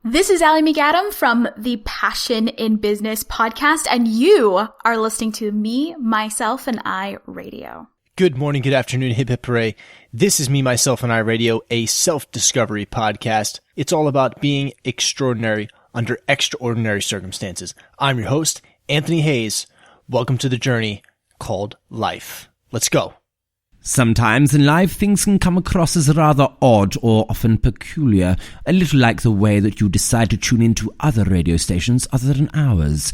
This is Allie McAdam from the Passion in Business podcast, and you are listening to Me, Myself, and I Radio. Good morning, good afternoon, hip hip hooray. This is Me, Myself, and I Radio, a self-discovery podcast. It's all about being extraordinary under extraordinary circumstances. I'm your host, Anthony Hayes. Welcome to the journey called life. Let's go. Sometimes in life, things can come across as rather odd or often peculiar, a little like the way that you decide to tune into other radio stations other than ours.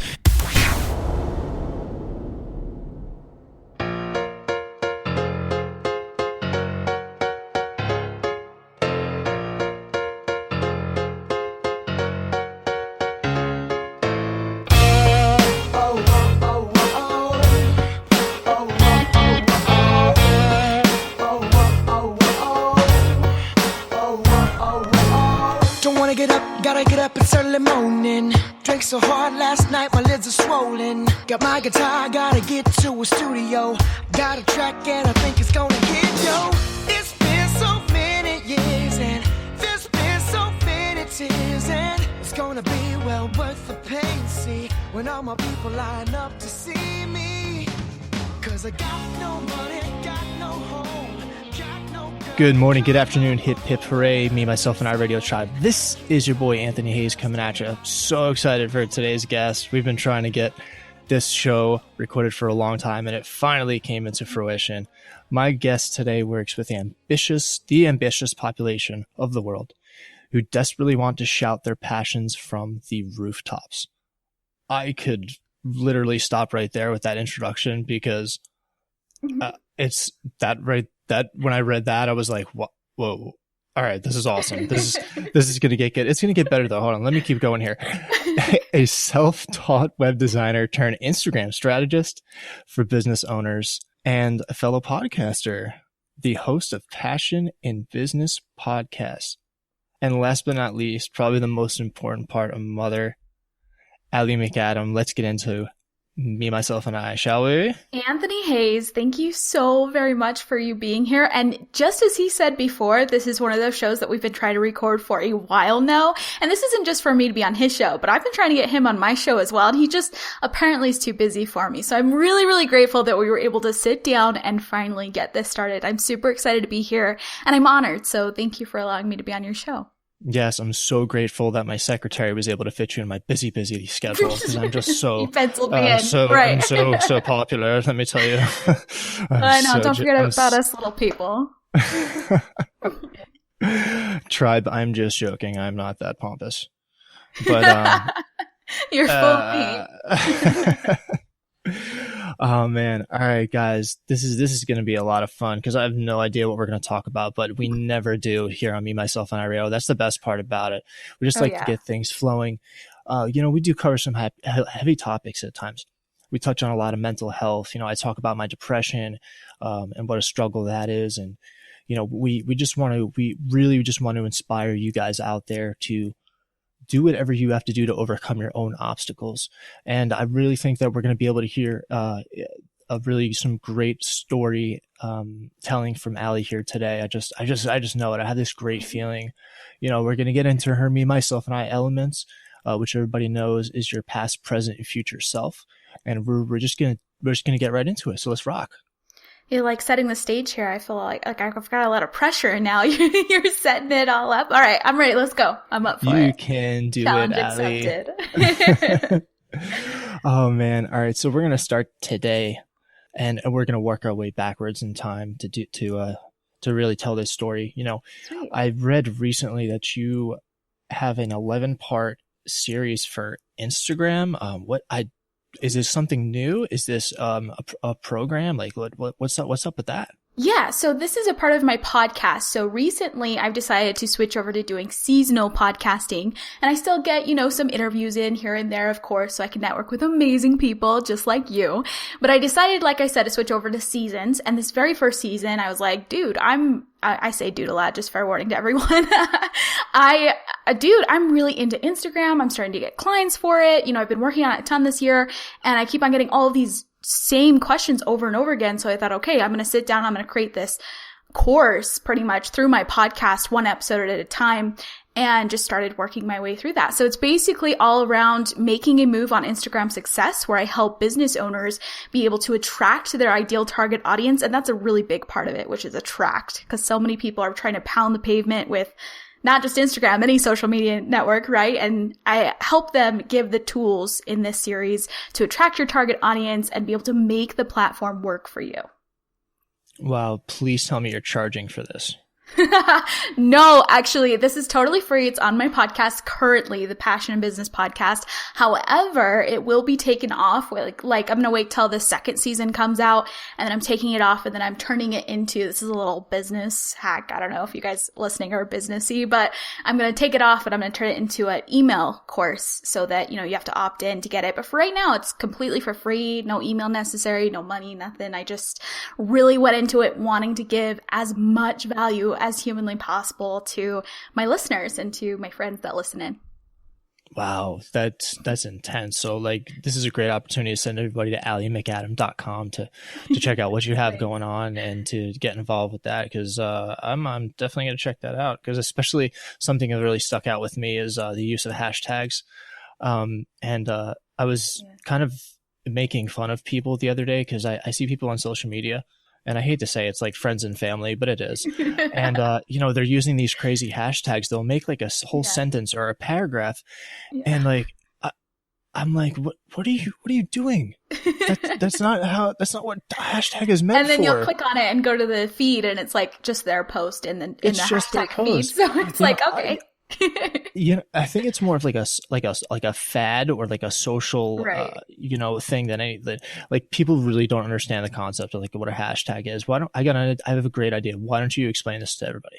So hard last night, my lids are swollen. Got my guitar, gotta get to a studio. Got a track and I think it's gonna hit, yo. It's been so many years and there's been so many tears, and it's gonna be well worth the pain, see, when all my people line up to see me. Cause I got no money, got no home, got no... Good morning, good afternoon, hip hip hooray, Me, Myself, and I Radio Tribe. This is your boy Anthony Hayes coming at you. I'm so excited for today's guest. We've been trying to get this show recorded for a long time, and it finally came into fruition. My guest today works with the ambitious population of the world who desperately want to shout their passions from the rooftops. I could literally stop right there with that introduction because it's that right. That when I read that, I was like, whoa, all right, this is awesome. This is going to get good. It's going to get better though. Hold on. Let me keep going here. A self-taught web designer turned Instagram strategist for business owners and a fellow podcaster, the host of Passion in Business podcast. And last but not least, probably the most important part, a mother, Allie McAdam. Let's get into Me, Myself, and I, shall we? Anthony Hayes, thank you so very much for you being here. And just as he said before, this is one of those shows that we've been trying to record for a while now. And this isn't just for me to be on his show, but I've been trying to get him on my show as well. And he just apparently is too busy for me. So I'm really, really grateful that we were able to sit down and finally get this started. I'm super excited to be here and I'm honored. So thank you for allowing me to be on your show. Yes, I'm so grateful that my secretary was able to fit you in my busy schedule because I'm just so penciled me in. Right. I'm so popular. Let me tell you. I know. Don't forget about us little people. Tribe, I'm just joking. I'm not that pompous, but you're full of me. Oh man. All right, guys, this is going to be a lot of fun because I have no idea what we're going to talk about, but we never do here on Me, Myself, and I Radio. That's the best part about it. We just like to get things flowing. We do cover some heavy topics at times. We touch on a lot of mental health. I talk about my depression, and what a struggle that is. And, we really just want to inspire you guys out there to do whatever you have to do to overcome your own obstacles. And I really think that we're going to be able to hear really some great story telling from Allie here today. I just know it. I have this great feeling. We're going to get into her Me, Myself, and I elements, which everybody knows is your past, present, and future self. And we're just gonna get right into it. So let's rock. You're like setting the stage here. I feel like I've got a lot of pressure now. You're setting it all up. All right, I'm ready. Let's go. I'm up for it. You can do Challenge it, Allie. accepted. Oh man. All right. So we're going to start today and we're going to work our way backwards in time to really tell this story. Sweet. I read recently that you have an 11-part series for Instagram. Is this something new? Is this a program? Like what's up with that? Yeah, so this is a part of my podcast. So recently I've decided to switch over to doing seasonal podcasting, and I still get, some interviews in here and there, of course, so I can network with amazing people just like you. But I decided, like I said, to switch over to seasons. And this very first season, I was like, dude, I say dude a lot, just fair warning to everyone. I'm really into Instagram. I'm starting to get clients for it. I've been working on it a ton this year, and I keep on getting all of these same questions over and over again. So I thought, okay, I'm going to sit down. I'm going to create this course pretty much through my podcast, one episode at a time. and just started working my way through that. So it's basically all around making a move on Instagram success, where I help business owners be able to attract their ideal target audience. And that's a really big part of it, which is attract, because so many people are trying to pound the pavement with not just Instagram, any social media network, right? And I help them give the tools in this series to attract your target audience and be able to make the platform work for you. Wow, please tell me you're charging for this. No, actually, this is totally free. It's on my podcast currently, the Passion and Business Podcast. However, it will be taken off. Like I'm going to wait till the second season comes out, and then I'm taking it off, and then I'm turning it into, this is a little business hack. I don't know if you guys listening are businessy, but I'm going to take it off and I'm going to turn it into an email course so that, you have to opt in to get it. But for right now, it's completely for free. No email necessary, no money, nothing. I just really went into it wanting to give as much value as humanly possible to my listeners and to my friends that listen in. Wow, that's intense. So this is a great opportunity to send everybody to alliemcadam.com to check out what you have going on and to get involved with that, because I'm definitely going to check that out, because especially something that really stuck out with me is the use of hashtags. And I was kind of making fun of people the other day, because I see people on social media, and I hate to say it's like friends and family, but it is. And, they're using these crazy hashtags. They'll make like a whole sentence or a paragraph. Yeah. And I'm like, what are you doing? That's not what the hashtag is meant for. And then you'll click on it and go to the feed, and it's like just their post in the hashtag feed. So it's okay. I think it's more of like a fad or like a social, thing than anything. Like people really don't understand the concept of what a hashtag is. I have a great idea. Why don't you explain this to everybody?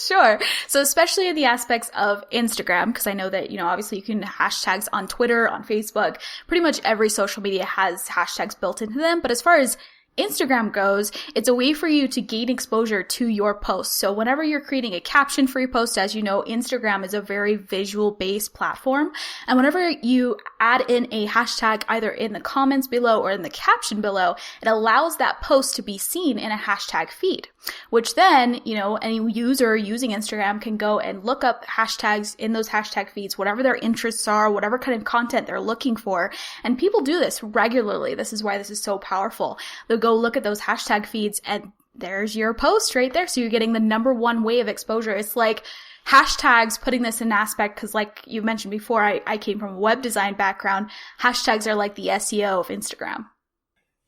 Sure. So especially in the aspects of Instagram, because I know that, obviously you can hashtags on Twitter, on Facebook, pretty much every social media has hashtags built into them. But as far as Instagram goes, it's a way for you to gain exposure to your posts. So whenever you're creating a caption for your post, as you know, Instagram is a very visual based platform. And whenever you add in a hashtag either in the comments below or in the caption below, it allows that post to be seen in a hashtag feed, which then, any user using Instagram can go and look up hashtags in those hashtag feeds, whatever their interests are, whatever kind of content they're looking for. And people do this regularly. This is why this is so powerful. They'll go look at those hashtag feeds, and there's your post right there. So you're getting the number one way of exposure. It's like hashtags, putting this in aspect, because like you mentioned before, I came from a web design background. Hashtags are like the SEO of Instagram.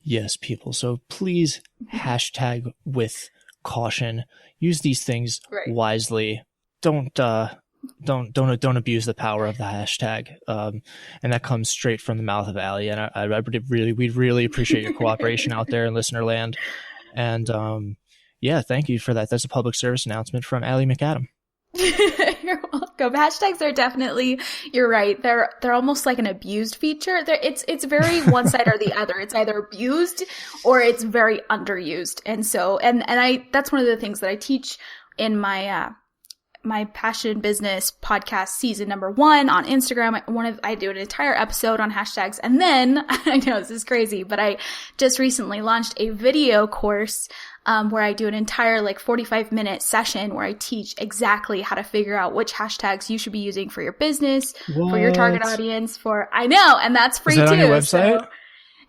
Yes, people. So please hashtag with caution. Use these things wisely. Don't abuse the power of the hashtag. And that comes straight from the mouth of Allie. And we'd really appreciate your cooperation out there in listener land. And thank you for that. That's a public service announcement from Allie McAdam. You're welcome. Hashtags are definitely, you're right. They're almost like an abused feature. It's very one side or the other. It's either abused or it's very underused. And so, and that's one of the things that I teach in my Passion Business podcast season number 1 on Instagram. I do an entire episode on hashtags. And then I know this is crazy, but I just recently launched a video course where I do an entire 45-minute session where I teach exactly how to figure out which hashtags you should be using for your business, for your target audience, I know, and that's free too. Is that on your website? So,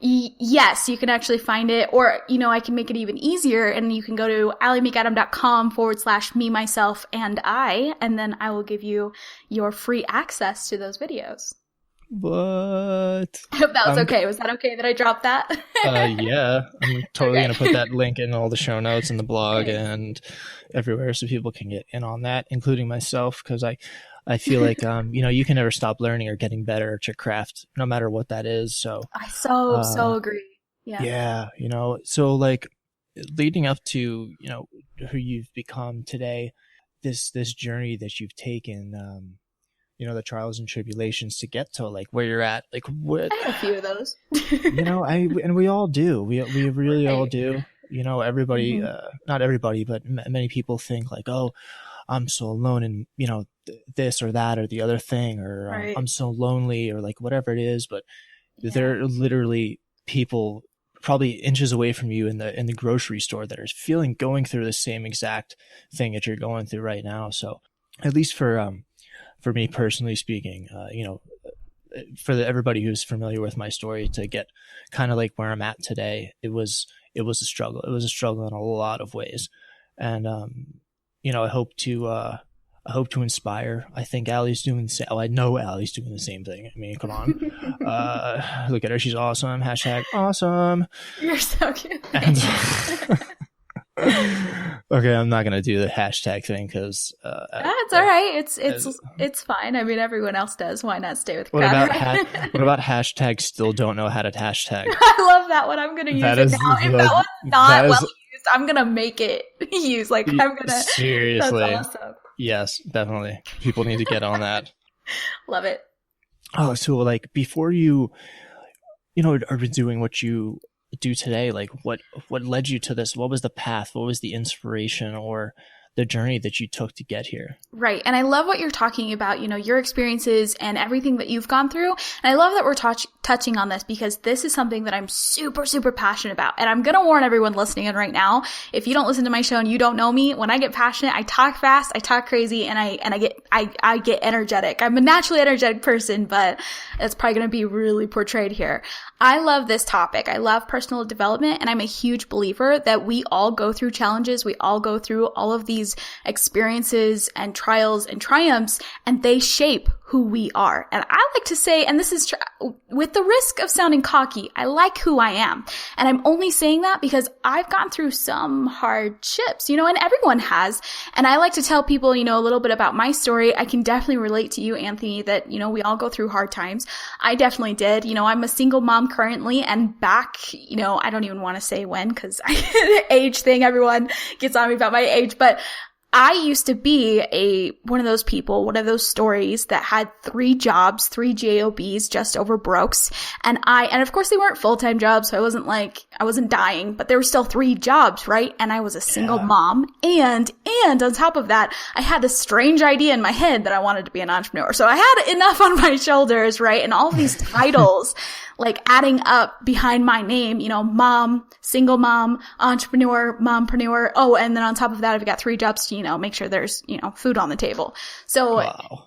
yes, you can actually find it, or, I can make it even easier, and you can go to alliemcadam.com/me, myself, and I, and then I will give you your free access to those videos. What? I hope that was okay. Was that okay that I dropped that? Yeah. I'm totally going to put that link in all the show notes and the blog and everywhere so people can get in on that, including myself, because I feel like, you can never stop learning or getting better at your craft, no matter what that is. So I so agree. Yeah. Yeah. So leading up to, who you've become today, this journey that you've taken, the trials and tribulations to get to where you're at, what? I had a few of those. and we all do. We really all do. Everybody, not everybody, but many people think oh, I'm so alone in, this or that or the other thing, or I'm so lonely, or whatever it is. But there are literally people probably inches away from you in the grocery store that are going through the same exact thing that you're going through right now. So at least for for me personally speaking, for everybody who's familiar with my story, to get kind of like where I'm at today, it was a struggle. It was a struggle in a lot of ways. And, I hope to inspire. I think Allie's doing the same. Oh, I know Allie's doing the same thing. I mean, come on. Look at her. She's awesome. Hashtag awesome. You're so cute. Okay, I'm not gonna do the hashtag thing because it's all right. It's fine. I mean, everyone else does. Why not stay with what crowd? what about hashtag still don't know how to hashtag? I love that one. I'm gonna use it now. If that one's not well used, I'm gonna make it used. Like, I'm gonna seriously. That's awesome. Yes, definitely. People need to get on that. Love it. Oh, so like before you are doing what you do today, like what led you to this? What was the path? What was the inspiration or the journey that you took to get here? Right. And I love what you're talking about, your experiences and everything that you've gone through. And I love that we're touching on this because this is something that I'm super, super passionate about. And I'm going to warn everyone listening in right now. If you don't listen to my show and you don't know me, when I get passionate, I talk fast, I talk crazy, and I get energetic. I'm a naturally energetic person, but it's probably going to be really portrayed here. I love this topic. I love personal development, and I'm a huge believer that we all go through challenges. We all go through all of these experiences and trials and triumphs, and they shape who we are. And I like to say, and this is with the risk of sounding cocky, I like who I am. And I'm only saying that because I've gone through some hardships, and everyone has. And I like to tell people, a little bit about my story. I can definitely relate to you, Anthony, that, we all go through hard times. I definitely did. I'm a single mom currently, and back, I don't even want to say when, because the age thing, everyone gets on me about my age, but I used to be one of those people, one of those stories that had 3 jobs, 3 jobs, just over brokes. And of course they weren't full-time jobs, so I wasn't dying, but there were still 3 jobs, right? And I was a single mom. And on top of that, I had this strange idea in my head that I wanted to be an entrepreneur. So I had enough on my shoulders, right? And all of these titles, like adding up behind my name, mom, single mom, entrepreneur, mompreneur. Oh, and then on top of that, I've got 3 jobs to, make sure there's, food on the table. So, wow.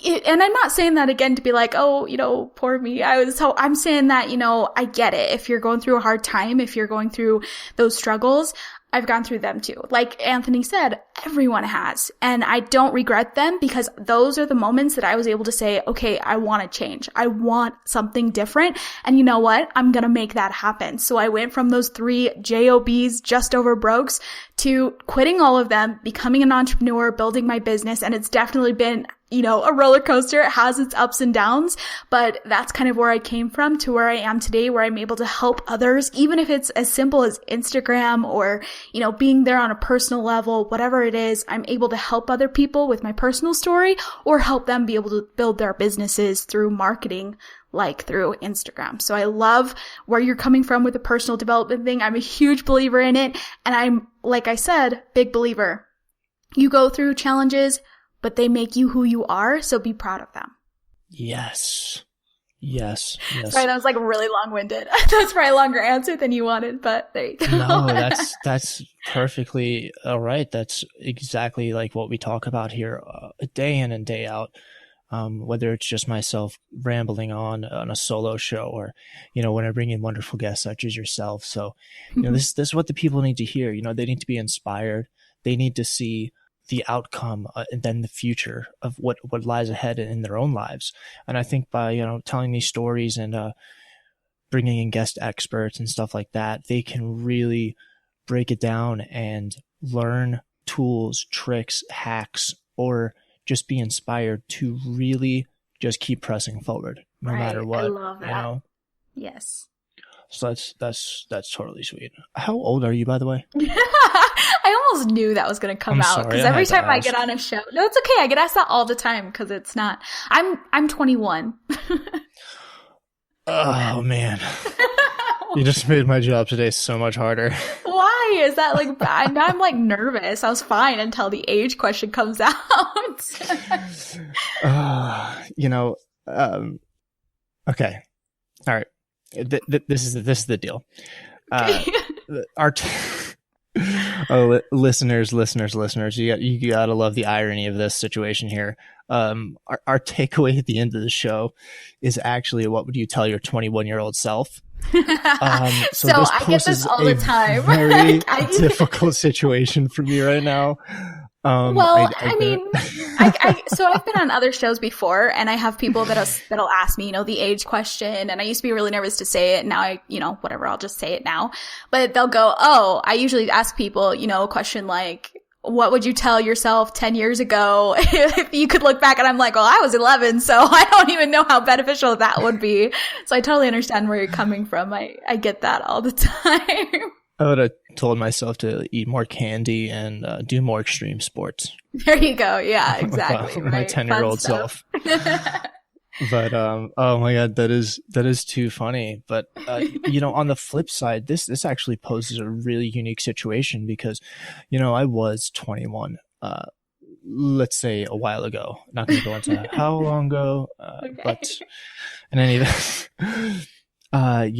And I'm not saying that again to be like, oh, poor me. I'm saying that, I get it. If you're going through a hard time, if you're going through those struggles, I've gone through them too. Like Anthony said, everyone has. And I don't regret them because those are the moments that I was able to say, okay, I want to change. I want something different. And you know what? I'm going to make that happen. So I went from those 3 jobs, just over brokes, to quitting all of them, becoming an entrepreneur, building my business. And it's definitely been, a roller coaster. It has its ups and downs, but that's kind of where I came from to where I am today, where I'm able to help others, even if it's as simple as Instagram or, being there on a personal level, whatever it is, I'm able to help other people with my personal story or help them be able to build their businesses through marketing, like through Instagram. So I love where you're coming from with the personal development thing. I'm a huge believer in it. And I'm, like I said, big believer. You go through challenges, but they make you who you are, so be proud of them. Yes. Sorry, that was like really long-winded. That's probably a longer answer than you wanted, but there you go. No, that's perfectly all right. That's exactly like what we talk about here day in and day out. Whether it's just myself rambling on a solo show or, when I bring in wonderful guests such as yourself. So, this is what the people need to hear. They need to be inspired. They need to see the outcome and then the future of what lies ahead in their own lives. And I think by, telling these stories and bringing in guest experts and stuff like that, they can really break it down and learn tools, tricks, hacks, or just be inspired to really just keep pressing forward no matter what. I love that. Yes. So that's totally sweet. How old are you, by the way? I almost knew that was going to come out because every time I get on a show, no, it's okay. I get asked that all the time because it's not. I'm 21. Oh man, you just made my job today so much harder. Why is that like bad? Now I'm like nervous. I was fine until the age question comes out. Okay, all right. This is the deal. Listeners, you gotta love the irony of this situation here. our takeaway at the end of the show is actually, what would you tell your 21-year-old self? So I get this all the time. Very difficult situation for me right now. Well, I mean, so I've been on other shows before, and I have people that'll ask me, the age question, and I used to be really nervous to say it. Now whatever, I'll just say it now. But they'll go, I usually ask people, a question like, what would you tell yourself 10 years ago if you could look back? And I'm like, well, I was 11, so I don't even know how beneficial that would be. So I totally understand where you're coming from. I get that all the time. I would have told myself to eat more candy and do more extreme sports. There you go. Yeah, exactly. My 10-year-old self. But oh my God, that is too funny. But on the flip side, this actually poses a really unique situation because, I was 21. Let's say a while ago. Not going to go into how long ago, okay. But in any event, I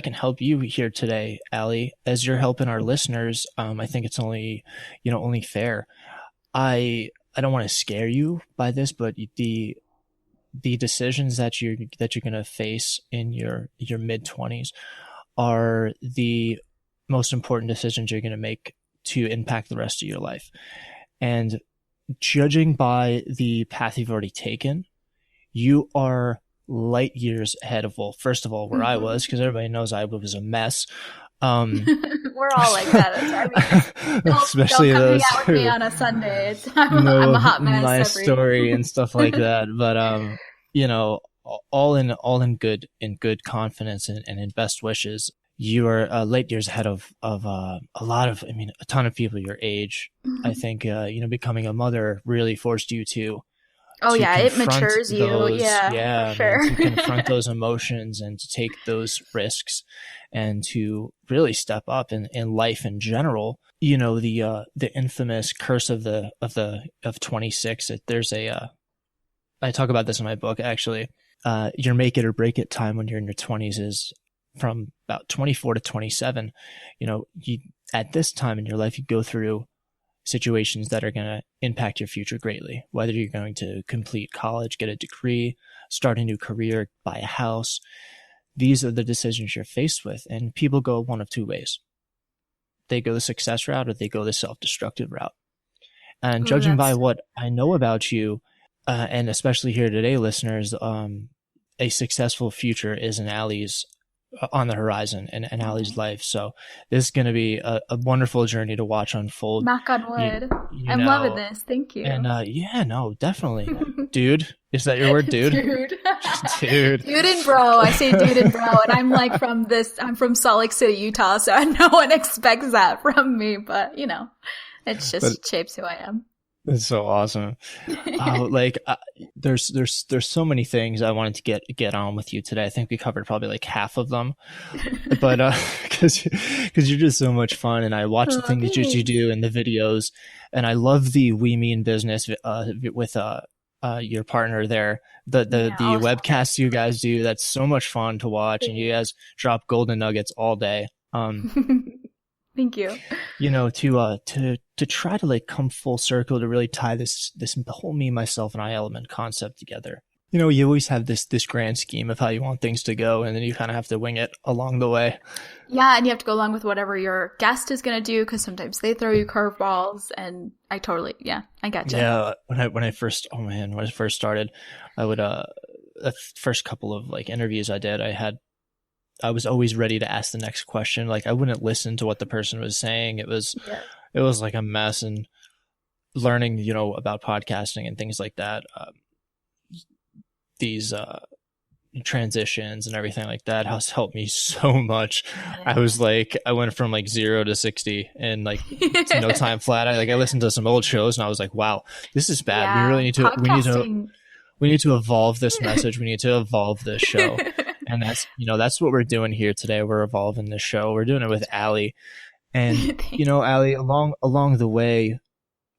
can help you here today, Allie, as you're helping our listeners. I think it's only fair. I don't want to scare you by this, but the decisions that you're going to face in your mid-20s are the most important decisions you're going to make to impact the rest of your life. And judging by the path you've already taken, you are light years ahead of, first of all, where I was, because everybody knows I was a mess. We're all like that. Especially don't those come out with me on a Sunday. I'm a hot mess. My story and stuff like that. But all in good confidence and in best wishes, you are light years ahead of a ton of people your age. I think becoming a mother really forced you to. Oh yeah, it matures you. Yeah, sure. To confront those emotions and to take those risks and to really step up in life in general. The infamous curse of 26. There's I talk about this in my book actually. Your make it or break it time when you're in your 20s is from about 24 to 27. At this time in your life, you go through situations that are going to impact your future greatly, whether you're going to complete college, get a degree, start a new career, buy a house. These are the decisions you're faced with. And people go one of two ways. They go the success route or they go the self-destructive route. And judging by what I know about you, and especially here today, listeners, a successful future is in Allie's on the horizon in Allie's life. So this is going to be a wonderful journey to watch unfold. Knock on wood. I'm loving this. Thank you. And definitely. Dude, is that your word, dude? Dude. Dude and bro. I say dude and bro. And I'm from Salt Lake City, Utah. So no one expects that from me, but it just shapes who I am. That's so awesome. There's so many things I wanted to get on with you today. I think we covered probably like half of them, but because you're just so much fun, and I watch the things that you do in the videos, and I love the We Mean Business with your partner there. The webcasts you guys do, that's so much fun to watch, and you guys drop golden nuggets all day. Thank you. To try to like come full circle to really tie this whole me, myself, and I element concept together. You always have this grand scheme of how you want things to go, and then you kind of have to wing it along the way. Yeah, and you have to go along with whatever your guest is going to do, because sometimes they throw you curveballs, and I got you. Yeah, when I first started, I would the first couple of like interviews I did, I was always ready to ask the next question. Like I wouldn't listen to what the person was saying. It was like a mess, and learning, about podcasting and things like that. These transitions and everything like that has helped me so much. Yeah. I went from like 0 to 60 in like no time flat. I listened to some old shows and I was like, wow, this is bad. Yeah, we really need to evolve this message. We need to evolve this show. And that's what we're doing here today. We're evolving the show. We're doing it with Allie. And, Allie, along the way,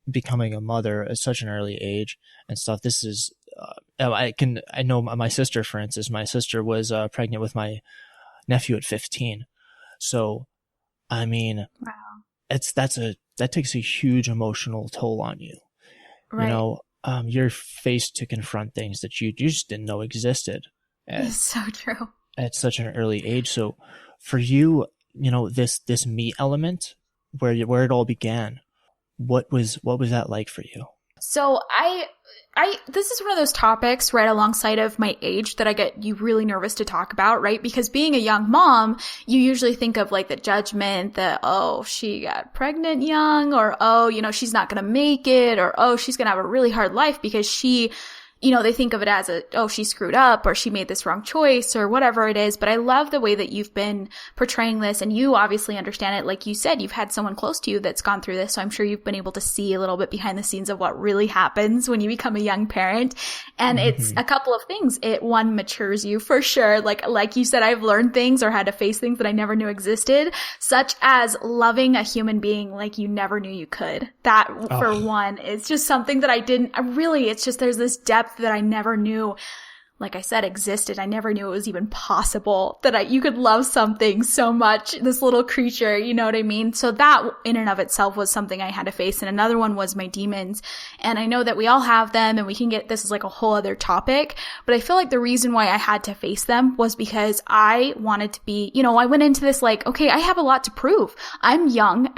becoming a mother at such an early age and stuff, this is, I know my sister, for instance, was pregnant with my nephew at 15. So, I mean, wow. that takes a huge emotional toll on you. Right. You're faced to confront things that you just didn't know existed. It's so true. At such an early age. So for you, this me element, where it all began, what was that like for you? So this is one of those topics right alongside of my age that I get you really nervous to talk about, right? Because being a young mom, you usually think of like the judgment that, oh, she got pregnant young, or, oh, she's not going to make it, or, oh, she's going to have a really hard life because she, they think of it as she screwed up, or she made this wrong choice, or whatever it is. But I love the way that you've been portraying this, and you obviously understand it. Like you said, you've had someone close to you that's gone through this, so I'm sure you've been able to see a little bit behind the scenes of what really happens when you become a young parent. And it's a couple of things. One matures you for sure. Like you said, I've learned things or had to face things that I never knew existed, such as loving a human being like you never knew you could. That, for one, is just something that it's just there's this depth that I never knew, like I said, existed. I never knew it was even possible that you could love something so much, this little creature, you know what I mean? So that in and of itself was something I had to face. And another one was my demons. And I know that we all have them, and this is like a whole other topic, but I feel like the reason why I had to face them was because I wanted to be, I went into this like, okay, I have a lot to prove. I'm young.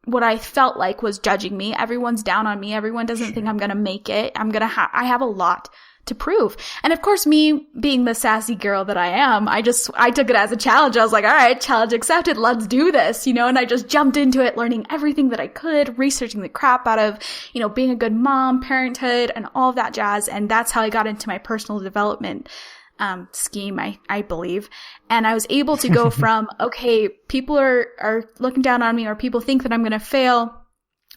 What I felt like was judging me. Everyone's down on me. Everyone doesn't think I'm going to make it. I have a lot to prove. And of course, me being the sassy girl that I am, I took it as a challenge. I was like, all right, challenge accepted. Let's do this, and I just jumped into it, learning everything that I could, researching the crap out of, being a good mom, parenthood, and all of that jazz. And that's how I got into my personal development scheme, I believe. And I was able to go from, okay, people are looking down on me, or people think that I'm going to fail,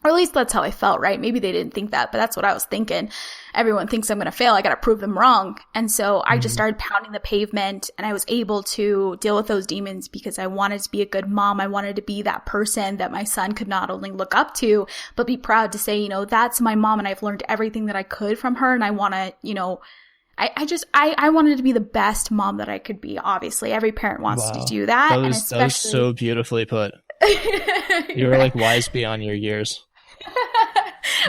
or at least that's how I felt, right? Maybe they didn't think that, but that's what I was thinking. Everyone thinks I'm going to fail. I got to prove them wrong. And so I just started pounding the pavement, and I was able to deal with those demons because I wanted to be a good mom. I wanted to be that person that my son could not only look up to, but be proud to say, that's my mom, and I've learned everything that I could from her. And I want to, I wanted to be the best mom that I could be. Obviously, every parent wants to do that. That was so beautifully put. You were like wise beyond your years.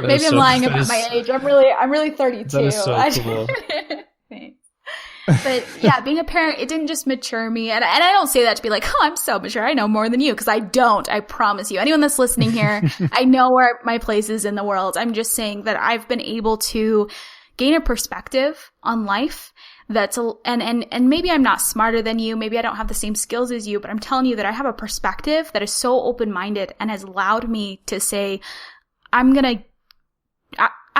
Maybe I'm lying about my age. I'm really 32. That is so cool. But yeah, being a parent, it didn't just mature me. And I don't say that to be like, oh, I'm so mature, I know more than you, because I don't. I promise you. Anyone that's listening here, I know where my place is in the world. I'm just saying that I've been able to gain a perspective on life and maybe I'm not smarter than you, maybe I don't have the same skills as you, but I'm telling you that I have a perspective that is so open-minded and has allowed me to say, I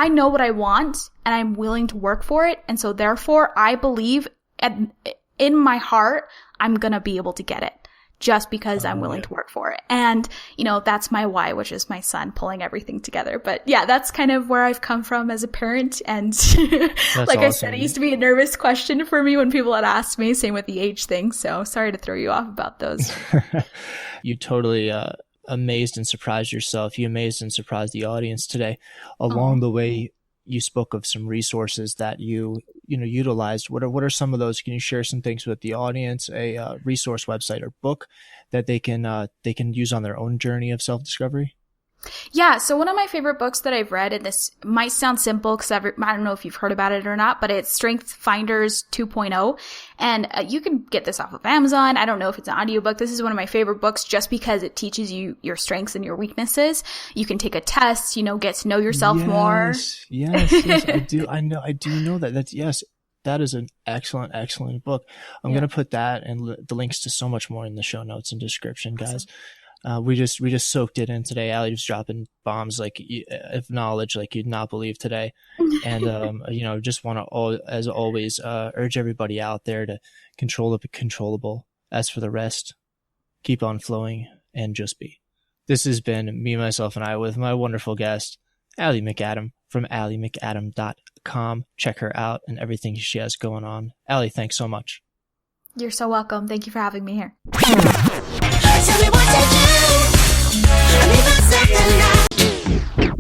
know what I want, and I'm willing to work for it. And so therefore I believe in my heart, I'm going to be able to get it just because I'm willing to work for it. And, that's my why, which is my son pulling everything together. But yeah, that's kind of where I've come from as a parent. And like I said, it used to be a nervous question for me when people had asked me, same with the age thing. So sorry to throw you off about those. You totally, amazed and surprised yourself. You amazed and surprised the audience today. Along the way, you spoke of some resources that you utilized. What are some of those? Can you share some things with the audience? A resource website or book that they can use on their own journey of self-discovery? Yeah, so one of my favorite books that I've read, and this might sound simple because I don't know if you've heard about it or not, but it's Strength Finders 2.0. And you can get this off of Amazon. I don't know if it's an audiobook. This is one of my favorite books just because it teaches you your strengths and your weaknesses. You can take a test, get to know yourself more. Yes, I do. I do know that. That is an excellent book. I'm going to put that and the links to so much more in the show notes and description, guys. Awesome. We just soaked it in today. Allie was dropping bombs of knowledge like you'd not believe today. And, just want to, as always, urge everybody out there to control the controllable. As for the rest, keep on flowing and just be. This has been me, myself, and I with my wonderful guest, Allie McAdam from alliemcadam.com. Check her out and everything she has going on. Allie, thanks so much. You're so welcome. Thank you for having me here. Tell me what to do. I need myself tonight.